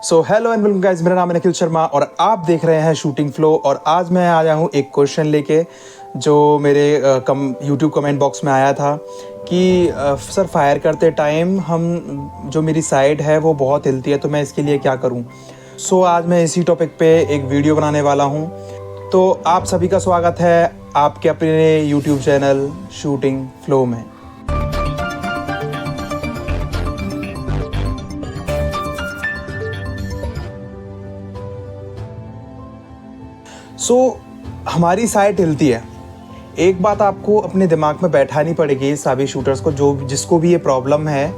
So hello and welcome guys, मेरा नाम है निखिल शर्मा और आप देख रहे हैं शूटिंग फ्लो। और आज मैं आया हूँ एक क्वेश्चन लेके जो मेरे यूट्यूब कमेंट बॉक्स में आया था कि सर फायर करते टाइम जो मेरी साइड है वो बहुत हिलती है, तो मैं इसके लिए क्या करूँ। सो आज मैं इसी टॉपिक पे एक वीडियो बनाने वाला हूँ। तो आप सभी का स्वागत है आपके अपने यूट्यूब चैनल शूटिंग फ्लो में। हमारी साइट हिलती है। एक बात आपको अपने दिमाग में बैठानी पड़ेगी सभी शूटर्स को, जिसको भी ये प्रॉब्लम है।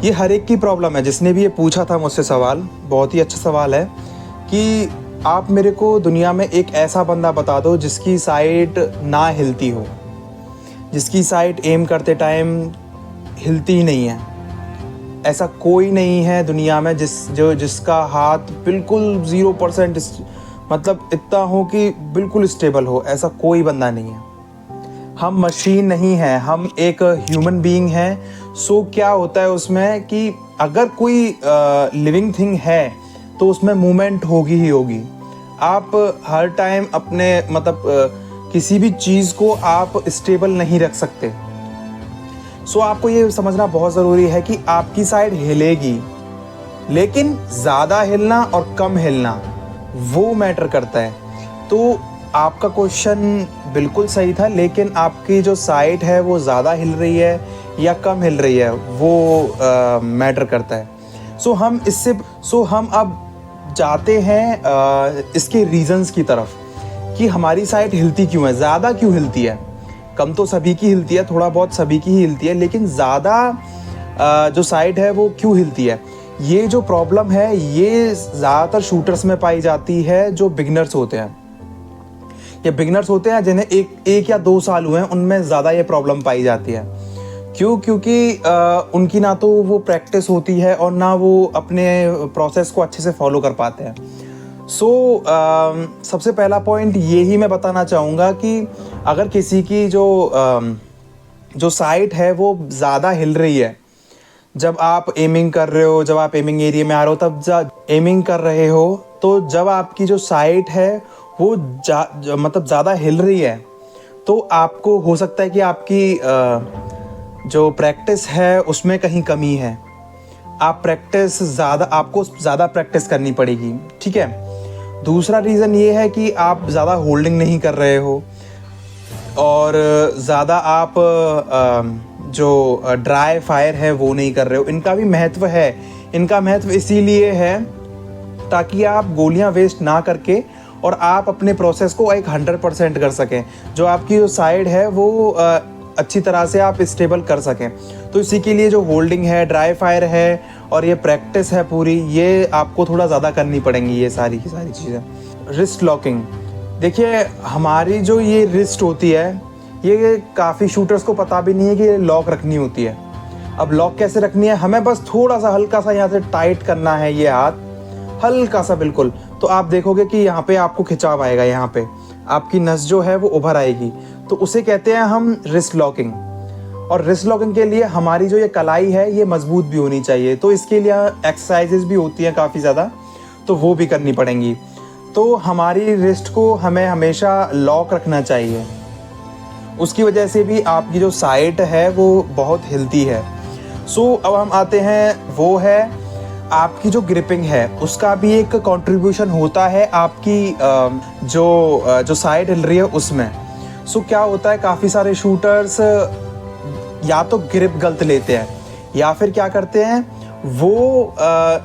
ये हर एक की प्रॉब्लम है। जिसने भी ये पूछा था मुझसे सवाल, बहुत ही अच्छा सवाल है कि आप मेरे को दुनिया में एक ऐसा बंदा बता दो जिसकी साइट ना हिलती हो, जिसकी साइट एम करते टाइम हिलती ही नहीं है। ऐसा कोई नहीं है दुनिया में जिसका हाथ बिल्कुल 0% मतलब इतना हो कि बिल्कुल स्टेबल हो। ऐसा कोई बंदा नहीं है। हम मशीन नहीं है, हम एक ह्यूमन बीइंग हैं। सो क्या होता है उसमें कि अगर कोई लिविंग थिंग है तो उसमें मूवमेंट होगी ही होगी। आप हर टाइम अपने किसी भी चीज़ को आप स्टेबल नहीं रख सकते। सो आपको ये समझना बहुत ज़रूरी है कि आपकी साइड हिलेगी, लेकिन ज़्यादा हिलना और कम हिलना वो मैटर करता है। तो आपका क्वेश्चन बिल्कुल सही था, लेकिन आपकी जो साइड है वो ज़्यादा हिल रही है या कम हिल रही है वो मैटर करता है। सो हम अब जाते हैं इसके रीजंस की तरफ कि हमारी साइड हिलती क्यों है, ज़्यादा क्यों हिलती है। कम तो सभी की हिलती है, थोड़ा बहुत सभी की ही हिलती है, लेकिन ज़्यादा जो साइड है वो क्यों हिलती है। ये जो प्रॉब्लम है ये ज़्यादातर शूटर्स में पाई जाती है जो बिगनर्स होते हैं या बिगनर्स होते हैं जिन्हें एक या 2 साल हुए हैं, उनमें ज़्यादा ये प्रॉब्लम पाई जाती है। क्योंकि उनकी ना तो वो प्रैक्टिस होती है और ना वो अपने प्रोसेस को अच्छे से फॉलो कर पाते हैं। सबसे पहला पॉइंट यही मैं बताना चाहूँगा कि अगर किसी की जो साइट है वो ज़्यादा हिल रही है, जब आप एमिंग कर रहे हो, जब आप एमिंग एरिया में आ रहे हो, तब एमिंग कर रहे हो, तो जब आपकी जो साइट है वो ज़्यादा हिल रही है, तो आपको हो सकता है कि आपकी जो प्रैक्टिस है उसमें कहीं कमी है। आपको ज़्यादा प्रैक्टिस करनी पड़ेगी, ठीक है। दूसरा रीज़न ये है कि आप ज़्यादा होल्डिंग नहीं कर रहे हो और ज़्यादा आप जो ड्राई फायर है वो नहीं कर रहे हो। इनका भी महत्व है। इनका महत्व इसीलिए है ताकि आप गोलियां वेस्ट ना करके और आप अपने प्रोसेस को 100% कर सकें। जो आपकी जो साइड है वो अच्छी तरह से आप स्टेबल कर सकें। तो इसी के लिए जो होल्डिंग है, ड्राई फायर है और ये प्रैक्टिस है पूरी, ये आपको थोड़ा ज़्यादा करनी पड़ेंगी। ये सारी की सारी चीज़ें। रिस्ट लॉकिंग, देखिए हमारी जो ये रिस्ट होती है ये काफ़ी शूटर्स को पता भी नहीं है कि ये लॉक रखनी होती है। अब लॉक कैसे रखनी है, हमें बस थोड़ा सा हल्का सा यहाँ से टाइट करना है ये हाथ, हल्का सा बिल्कुल। तो आप देखोगे कि यहाँ पे आपको खिंचाव आएगा, यहाँ पे आपकी नस जो है वो उभर आएगी, तो उसे कहते हैं हम रिस्ट लॉकिंग। और रिस्ट लॉकिंग के लिए हमारी जो ये कलाई है ये मजबूत भी होनी चाहिए। तो इसके लिए एक्सरसाइजेज भी होती हैं काफ़ी ज़्यादा, तो वो भी करनी पड़ेंगी। तो हमारी रिस्ट को हमें हमेशा लॉक रखना चाहिए। उसकी वजह से भी आपकी जो साइट है वो बहुत हिलती है। अब हम आते हैं, वो है आपकी जो ग्रिपिंग है, उसका भी एक कंट्रीब्यूशन होता है आपकी जो साइट हिल रही है उसमें। क्या होता है, काफ़ी सारे शूटर्स या तो ग्रिप गलत लेते हैं या फिर क्या करते हैं, वो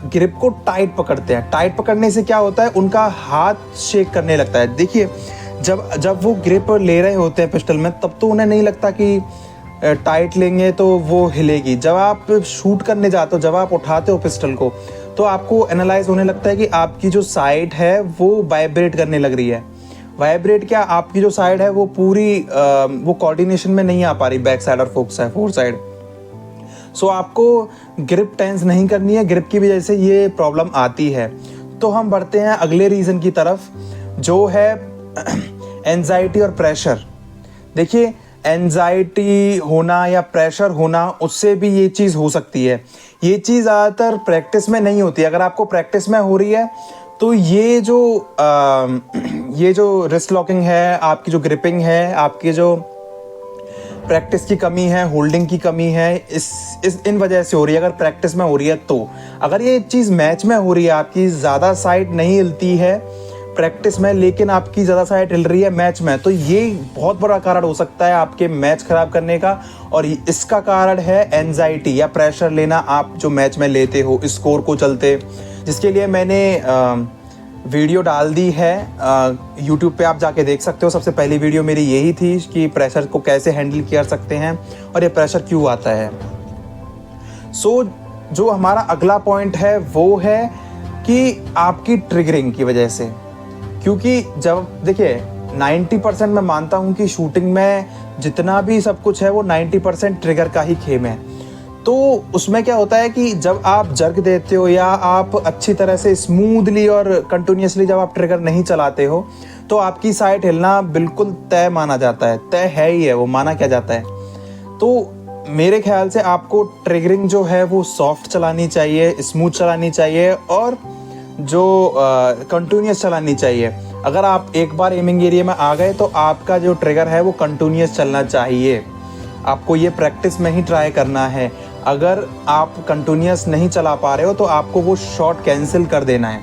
ग्रिप को टाइट पकड़ते हैं। टाइट पकड़ने से क्या होता है, उनका हाथ शेक करने लगता है। देखिए जब वो ग्रिप ले रहे होते हैं पिस्टल में, तब तो उन्हें नहीं लगता कि टाइट लेंगे तो वो हिलेगी। जब आप शूट करने जाते हो, जब आप उठाते हो पिस्टल को, तो आपको एनालाइज होने लगता है कि आपकी जो साइड है वो वाइब्रेट करने लग रही है। वाइब्रेट क्या, आपकी जो साइड है वो पूरी वो कोऑर्डिनेशन में नहीं आ पा रही, बैक साइड और फोर साइड। आपको ग्रिप टेंस नहीं करनी है, ग्रिप की वजह से ये प्रॉब्लम आती है। तो हम बढ़ते हैं अगले रीज़न की तरफ, जो है एंजाइटी और प्रेशर। देखिए एंजाइटी होना या प्रेशर होना, उससे भी ये चीज़ हो सकती है। ये चीज़ ज़्यादातर प्रैक्टिस में नहीं होती है। अगर आपको प्रैक्टिस में हो रही है तो ये जो रिस्ट लॉकिंग है, आपकी जो ग्रिपिंग है, आपकी जो प्रैक्टिस की कमी है, होल्डिंग की कमी है, इन वजह से हो रही है। अगर प्रैक्टिस में हो रही है तो अगर ये चीज़ मैच में हो रही है, आपकी ज़्यादा साइड नहीं हिलती है प्रैक्टिस में, लेकिन आपकी ज़्यादा साइड हिल रही है मैच में, तो ये बहुत बड़ा कारण हो सकता है आपके मैच ख़राब करने का। और इसका कारण है एंजाइटी या प्रेशर लेना आप जो मैच में लेते हो स्कोर को चलते, जिसके लिए मैंने वीडियो डाल दी है। यूट्यूब पे आप जाके देख सकते हो। सबसे पहली वीडियो मेरी यही थी कि प्रेशर को कैसे हैंडल कर सकते हैं और ये प्रेशर क्यों आता है। जो हमारा अगला पॉइंट है वो है कि आपकी ट्रिगरिंग की वजह से, क्योंकि जब देखिए 90% मैं मानता हूँ कि शूटिंग में जितना भी सब कुछ है वो 90% ट्रिगर का ही खेम है। तो उसमें क्या होता है कि जब आप जर्क देते हो या आप अच्छी तरह से स्मूथली और कंटिन्यूसली जब आप ट्रिगर नहीं चलाते हो तो आपकी साइड हिलना बिल्कुल तय माना जाता है। तय है ही है, वो माना क्या जाता है। तो मेरे ख्याल से आपको ट्रिगरिंग जो है वो सॉफ्ट चलानी चाहिए, स्मूथ चलानी चाहिए और जो कंटिन्यूस चलानी चाहिए। अगर आप एक बार एमिंग एरिया में आ गए तो आपका जो ट्रिगर है वो कंटिन्यूस चलना चाहिए। आपको ये प्रैक्टिस में ही ट्राई करना है। अगर आप कंटिन्यूस नहीं चला पा रहे हो तो आपको वो शॉट कैंसिल कर देना है,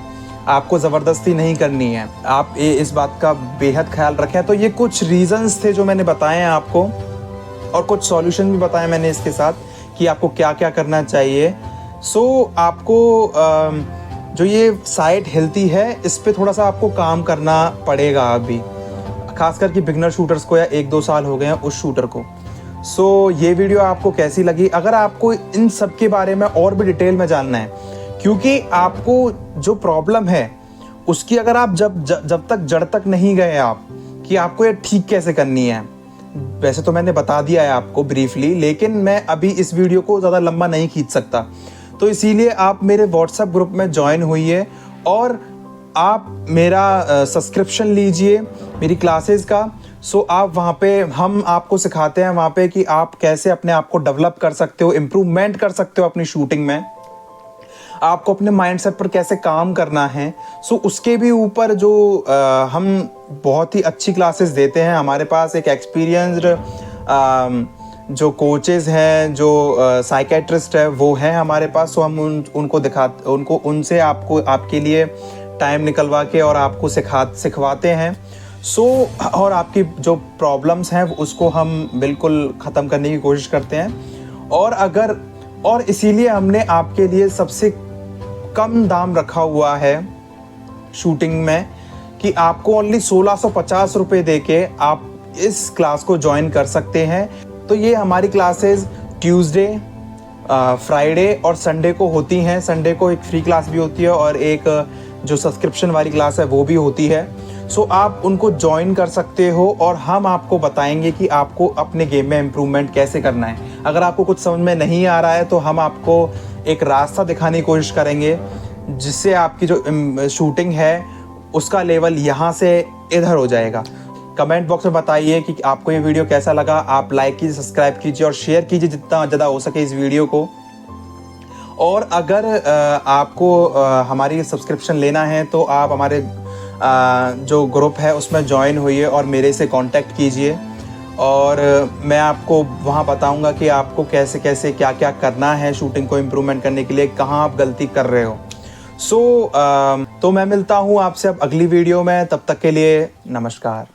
आपको ज़बरदस्ती नहीं करनी है। आप इस बात का बेहद ख्याल रखें। तो ये कुछ रीजंस थे जो मैंने बताए हैं आपको, और कुछ सॉल्यूशन भी बताए मैंने इसके साथ कि आपको क्या क्या करना चाहिए। आपको जो ये साइड हिलती है इस पे थोड़ा सा आपको काम करना पड़ेगा अभी, खासकर कि बिगनर शूटर्स को या 1-2 साल हो गए हैं उस शूटर को। ये वीडियो आपको कैसी लगी? अगर आपको इन सब के बारे में और भी डिटेल में जानना है, क्योंकि आपको जो प्रॉब्लम है उसकी अगर आप जब तक जड़ तक नहीं गए आप कि आपको ये ठीक कैसे करनी है, वैसे तो मैंने बता दिया है आपको ब्रीफली, लेकिन मैं अभी इस वीडियो को ज़्यादा लंबा नहीं खींच सकता। तो इसीलिए आप मेरे व्हाट्सएप ग्रुप में ज्वाइन होइए और आप मेरा सब्सक्रिप्शन लीजिए मेरी क्लासेस का। आप वहाँ पे हम आपको सिखाते हैं वहाँ पे कि आप कैसे अपने आप को डेवलप कर सकते हो, इम्प्रूवमेंट कर सकते हो अपनी शूटिंग में, आपको अपने माइंडसेट पर कैसे काम करना है। उसके भी ऊपर जो हम बहुत ही अच्छी क्लासेस देते हैं। हमारे पास एक एक्सपीरियंस्ड जो कोचेज़ हैं, जो साइकेट्रिस्ट है वो हैं हमारे पास। हम उनसे आपके लिए टाइम निकलवा के और आपको सिखवाते हैं। और आपकी जो प्रॉब्लम्स हैं उसको हम बिल्कुल ख़त्म करने की कोशिश करते हैं। और इसीलिए हमने आपके लिए सबसे कम दाम रखा हुआ है शूटिंग में कि आपको ओनली 1650 रुपये दे के आप इस क्लास को ज्वाइन कर सकते हैं। तो ये हमारी क्लासेस ट्यूसडे, फ्राइडे और संडे को होती हैं। संडे को एक फ्री क्लास भी होती है और एक जो सब्सक्रिप्शन वाली क्लास है वो भी होती है। आप उनको ज्वाइन कर सकते हो और हम आपको बताएंगे कि आपको अपने गेम में इम्प्रूवमेंट कैसे करना है। अगर आपको कुछ समझ में नहीं आ रहा है तो हम आपको एक रास्ता दिखाने की कोशिश करेंगे जिससे आपकी जो शूटिंग है उसका लेवल यहाँ से इधर हो जाएगा। कमेंट बॉक्स में बताइए कि आपको ये वीडियो कैसा लगा। आप लाइक कीजिए, सब्सक्राइब कीजिए और शेयर कीजिए जितना ज़्यादा हो सके इस वीडियो को। और अगर आपको हमारी सब्सक्रिप्शन लेना है तो आप हमारे जो ग्रुप है उसमें ज्वाइन होइए और मेरे से कांटेक्ट कीजिए और मैं आपको वहाँ बताऊँगा कि आपको कैसे कैसे क्या क्या करना है शूटिंग को इम्प्रूवमेंट करने के लिए, कहाँ आप गलती कर रहे हो। तो मैं मिलता हूँ आपसे अब अगली वीडियो में। तब तक के लिए नमस्कार।